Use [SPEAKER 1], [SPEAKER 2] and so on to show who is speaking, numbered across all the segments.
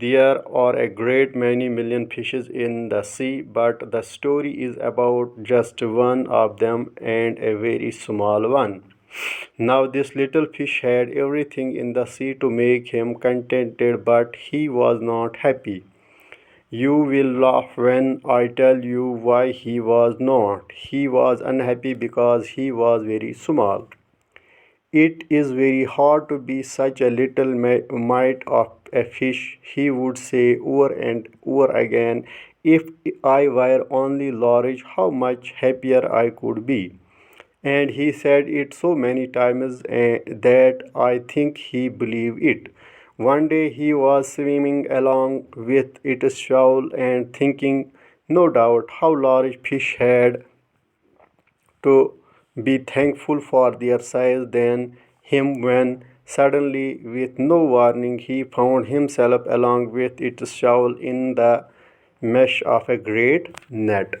[SPEAKER 1] There are a great many million fishes in the sea, but the story is about just one of them and a very small one. Now this little fish had everything in the sea to make him contented, but he was not happy. You will laugh when I tell you why he was not. He was unhappy because he was very small. It is very hard to be such a little mite of a fish, he would say over and over again. If I were only large, how much happier I could be. And he said it so many times that I think he believed it. One day he was swimming along with its shovel and thinking, no doubt, how large fish had to be thankful for their size than him when suddenly, with no warning, he found himself along with its shovel in the mesh of a great net.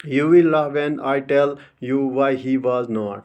[SPEAKER 1] You will laugh when I tell you why he was not,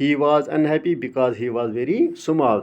[SPEAKER 1] He was unhappy because he was very small,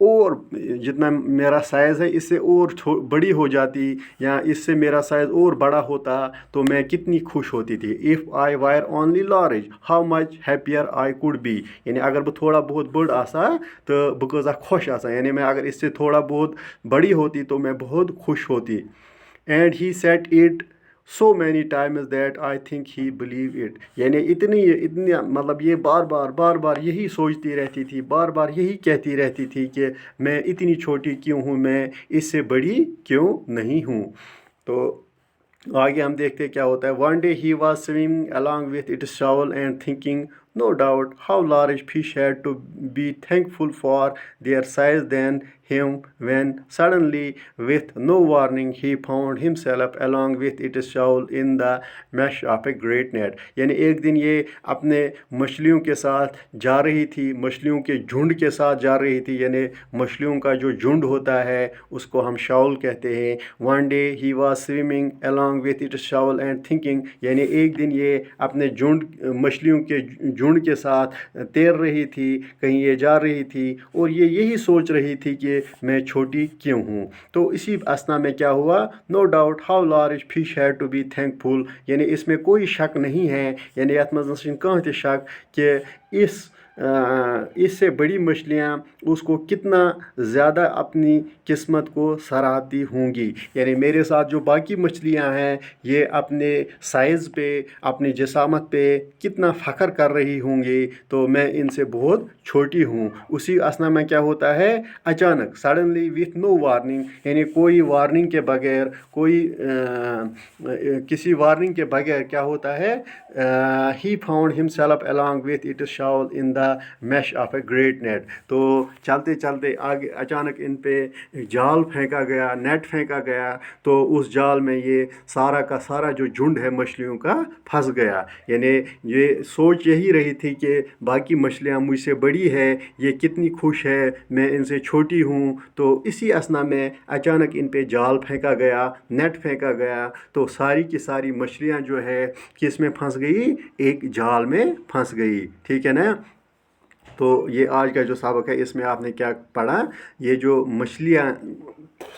[SPEAKER 1] اور جتنا میرا size ہے اس سے اور بڑی ہو جاتی یا اس سے میرا سائز اور بڑا ہوتا تو میں کتنی خوش ہوتی تھی. If I were only large how much happier I could be. یعنی اگر بہٕ تھوڑا بہت بٔڑ آسا تو بہٕ کۭژاہ خوش آسا. یعنی میں اگر اس سے تھوڑا بہت بڑی ہوتی تو میں بہت خوش ہوتی. And he said it so many times that I think he believed it. یعنی اتنی مطلب یہ بار بار یہی سوچتی رہتی تھی, بار بار یہی کہتی رہتی تھی کہ میں اتنی چھوٹی کیوں ہوں, میں اس سے بڑی کیوں نہیں ہوں. تو آگے ہم دیکھتے کیا ہوتا ہے. One day he was swimming along with its shovel and thinking no doubt how large fish had to be thankful for their size than him when suddenly with no warning he found himself along with its shovel in the mesh of a great net. یعنی ایک دن یہ اپنے مچھلیوں کے ساتھ جا رہی تھی, مچھلیوں کے جھنڈ کے ساتھ جا رہی تھی. یعنی مچھلیوں کا جو جھنڈ ہوتا ہے اس کو ہم شاول کہتے ہیں. One day he was swimming along with its shovel and thinking. یعنی ایک دن یہ اپنے مچھلیوں کے جھنڈ کے ساتھ تیر رہی تھی, کہیں یہ جا رہی تھی اور یہ یہی سوچ رہی تھی کہ میں چھوٹی کیوں ہوں. تو اسی اسنا میں کیا ہوا, no doubt how large fish head to be thankful. یعنی اس میں کوئی شک نہیں ہے, یعنی یتھ منٛز چھنہٕ کانٛہہ تہِ شک کہ اس سے بڑی مچھلیاں اس کو کتنا زیادہ اپنی قسمت کو سراہتی ہوں گی. یعنی میرے ساتھ جو باقی مچھلیاں ہیں یہ اپنے سائز پہ, اپنی جسامت پہ کتنا فخر کر رہی ہوں گی, تو میں ان سے بہت چھوٹی ہوں. اسی اسنا میں کیا ہوتا ہے, اچانک سڈنلی وتھ نو وارننگ, یعنی کوئی وارننگ کے بغیر, کسی وارننگ کے بغیر کیا ہوتا ہے, he found himself along with its shovel in the mesh of a great net. تو چلتے چلتے آگے اچانک ان پہ جال پھینکا گیا, نیٹ پھینکا گیا, تو اس جال میں یہ سارا کا سارا جو جھنڈ ہے مچھلیوں کا پھنس گیا. یعنی یہ سوچ یہی رہی تھی کہ باقی مچھلیاں مجھ سے بڑی ہے, یہ کتنی خوش ہے, میں ان سے چھوٹی ہوں. تو اسی اسنا میں اچانک ان پہ جال پھینکا گیا, نیٹ پھینکا گیا, تو ساری کی ساری مچھلیاں جو ہے کس میں پھنس گئی, ایک جال میں پھنس گئی. ٹھیک ہے نا. تو یہ آج کا جو سبق ہے اس میں آپ نے کیا پڑھا, یہ جو مچھلیاں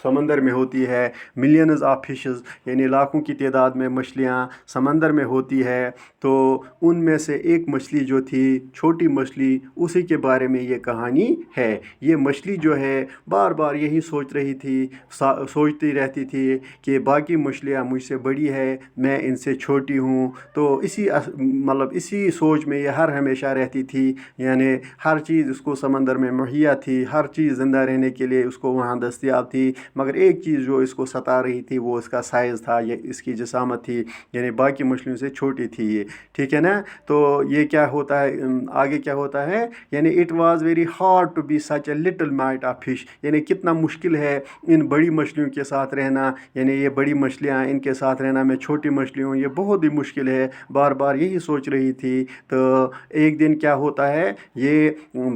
[SPEAKER 1] سمندر میں ہوتی ہے, ملینز آف فشز, یعنی لاکھوں کی تعداد میں مچھلیاں سمندر میں ہوتی ہے, تو ان میں سے ایک مچھلی جو تھی چھوٹی مچھلی, اسی کے بارے میں یہ کہانی ہے. یہ مچھلی جو ہے بار بار یہی سوچتی رہتی تھی کہ باقی مچھلیاں مجھ سے بڑی ہے, میں ان سے چھوٹی ہوں. تو اسی سوچ میں یہ ہمیشہ رہتی تھی. یعنی ہر چیز اس کو سمندر میں مہیا تھی, ہر چیز زندہ رہنے کے لیے اس کو وہاں دستیاب تھی, مگر ایک چیز جو اس کو ستا رہی تھی وہ اس کا سائز تھا, یہ اس کی جسامت تھی. یعنی باقی مچھلیوں سے چھوٹی تھی یہ. ٹھیک ہے نا. تو یہ کیا ہوتا ہے, آگے کیا ہوتا ہے, یعنی it was very hard to be such a little mite of fish. یعنی کتنا مشکل ہے ان بڑی مچھلیوں کے ساتھ رہنا. یعنی یہ بڑی مچھلیاں, ان کے ساتھ رہنا, میں چھوٹی مچھلی ہوں, یہ بہت ہی مشکل ہے. بار بار یہی سوچ رہی تھی. تو ایک دن کیا ہوتا ہے, یہ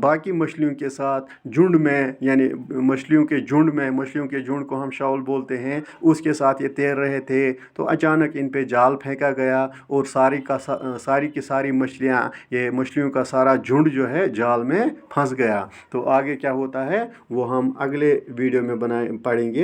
[SPEAKER 1] باقی مچھلیوں کے ساتھ جھنڈ میں, یعنی مچھلیوں کے جھنڈ کو ہم شاول بولتے ہیں, اس کے ساتھ یہ تیر رہے تھے. تو اچانک ان پہ جال پھینکا گیا اور ساری کی ساری مچھلیاں, یہ مچھلیوں کا سارا جھنڈ جو ہے جال میں پھنس گیا. تو آگے کیا ہوتا ہے وہ ہم اگلے ویڈیو میں پڑھیں گے.